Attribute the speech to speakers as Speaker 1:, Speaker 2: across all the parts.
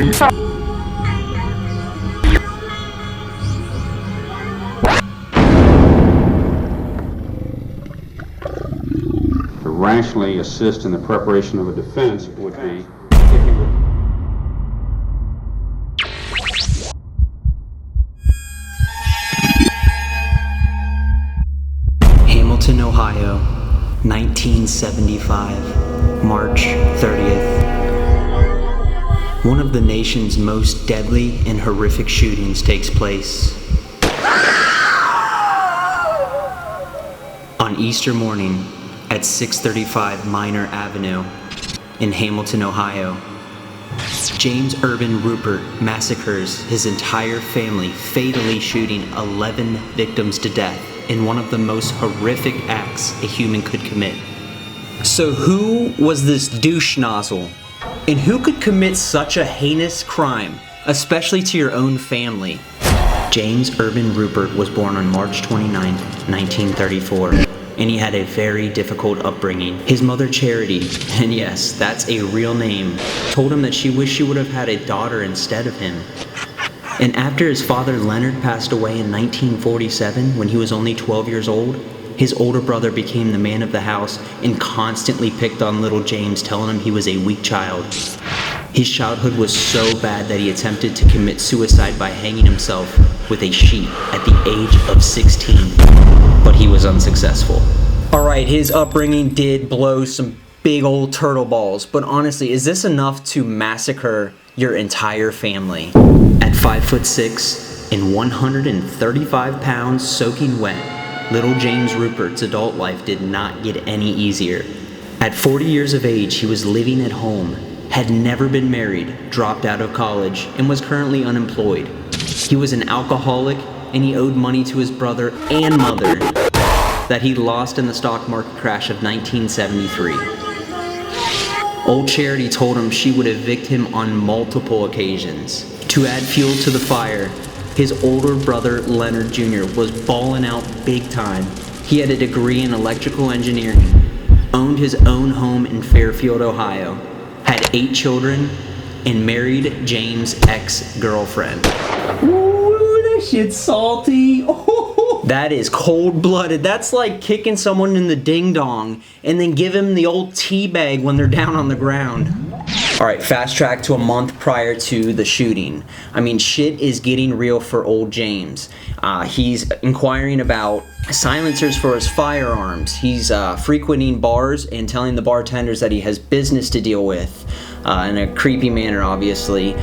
Speaker 1: To rationally assist in the preparation of a defense would be
Speaker 2: Hamilton, Ohio, 1975, March 30th. One of the nation's most deadly and horrific shootings takes place. On Easter morning at 635 Minor Avenue in Hamilton, Ohio, James Urban Ruppert massacres his entire family, fatally shooting 11 victims to death in one of the most horrific acts a human could commit. So who was this douche nozzle? And who could commit such a heinous crime, especially to your own family? James Urban Ruppert was born on March 29, 1934, and he had a very difficult upbringing. His mother, Charity, and yes, that's a real name, told him that she wished she would have had a daughter instead of him. And after his father, Leonard, passed away in 1947 when he was only 12 years old, his older brother became the man of the house and constantly picked on little James, telling him he was a weak child. His childhood was so bad that he attempted to commit suicide by hanging himself with a sheet at the age of 16, but he was unsuccessful. Alright, his upbringing did blow some big old turtle balls, but honestly, is this enough to massacre your entire family? At 5'6" and 135 pounds soaking wet, little James Ruppert's adult life did not get any easier. At 40 years of age, he was living at home, had never been married, dropped out of college, and was currently unemployed. He was an alcoholic, and he owed money to his brother and mother that he lost in the stock market crash of 1973. Old Charity told him she would evict him on multiple occasions. To add fuel to the fire, his older brother, Leonard Jr., was balling out big time. He had a degree in electrical engineering, owned his own home in Fairfield, Ohio, had 8 children, and married James' ex-girlfriend. Ooh, that shit's salty. Oh, that is cold-blooded. That's like kicking someone in the ding-dong and then give him the old tea bag when they're down on the ground. Alright, fast track to a month prior to the shooting. I mean, shit is getting real for old James. He's inquiring about silencers for his firearms. He's frequenting bars and telling the bartenders that he has business to deal with. In a creepy manner, obviously.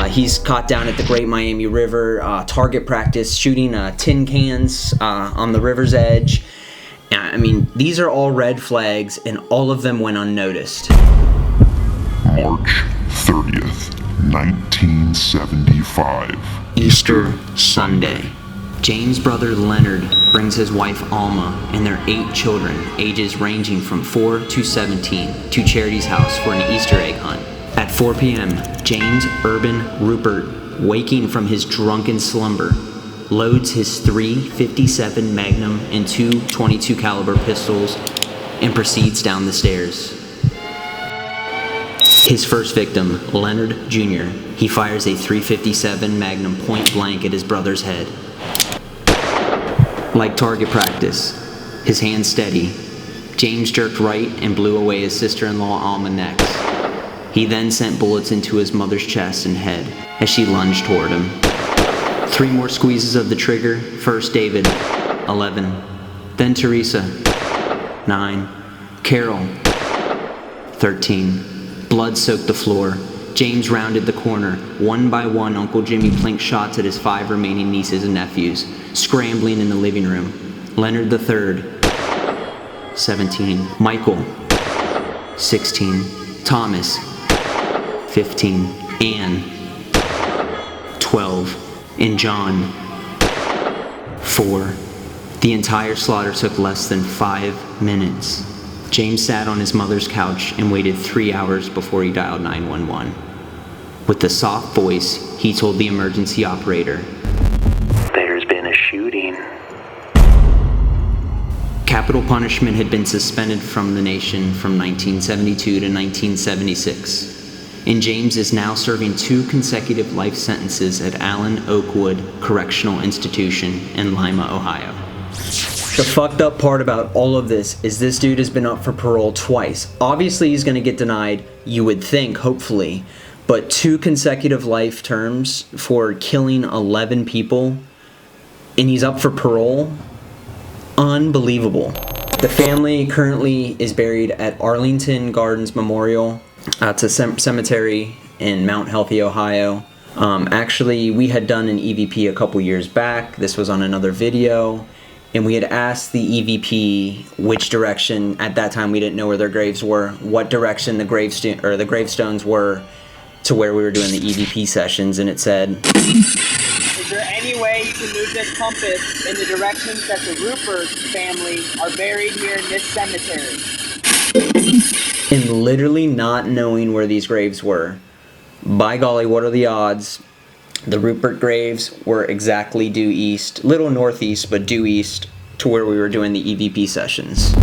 Speaker 2: He's caught down at the Great Miami River, target practice, shooting tin cans on the river's edge. I mean, these are all red flags, and all of them went unnoticed.
Speaker 3: March 30th, 1975.
Speaker 2: Easter Sunday. James' brother Leonard brings his wife Alma and their 8 children, ages ranging from 4 to 17, to Charity's house for an Easter egg hunt. At 4 p.m., James Urban Ruppert, waking from his drunken slumber, loads his 357 Magnum and 2 .22 caliber pistols and proceeds down the stairs. His first victim, Leonard Jr., he fires a .357 Magnum point blank at his brother's head. Like target practice, his hand steady, James jerked right and blew away his sister-in-law Alma next. He then sent bullets into his mother's chest and head as she lunged toward him. 3 more squeezes of the trigger, first David, 11, then Teresa, 9, Carol, 13. Blood soaked the floor. James rounded the corner. One by one, Uncle Jimmy plinked shots at his 5 remaining nieces and nephews, scrambling in the living room. Leonard III, 17. Michael, 16. Thomas, 15. Anne, 12. And John, 4. The entire slaughter took less than 5 minutes. James sat on his mother's couch and waited 3 hours before he dialed 911. With a soft voice, he told the emergency operator, "There's been a shooting." Capital punishment had been suspended from the nation from 1972 to 1976. and James is now serving 2 consecutive life sentences at Allen Oakwood Correctional Institution in Lima, Ohio. The fucked up part about all of this is this dude has been up for parole twice. Obviously he's going to get denied, you would think, hopefully, but 2 consecutive life terms for killing 11 people, and he's up for parole? Unbelievable. The family currently is buried at Arlington Gardens Memorial. It's a cemetery in Mount Healthy, Ohio. Actually, we had done an EVP a couple years back. This was on another video. And we had asked the EVP which direction, at that time we didn't know where their graves were, what direction the gravestones were to where we were doing the EVP sessions, and it said,
Speaker 4: "Is there any way you can move this compass in the directions that the Ruppert family are buried here in this cemetery?"
Speaker 2: And literally not knowing where these graves were. By golly, what are the odds? The Ruppert graves were exactly due east, little northeast, but due east to where we were doing the EVP sessions.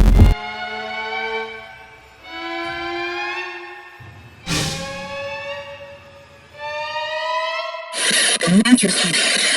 Speaker 5: Massacre.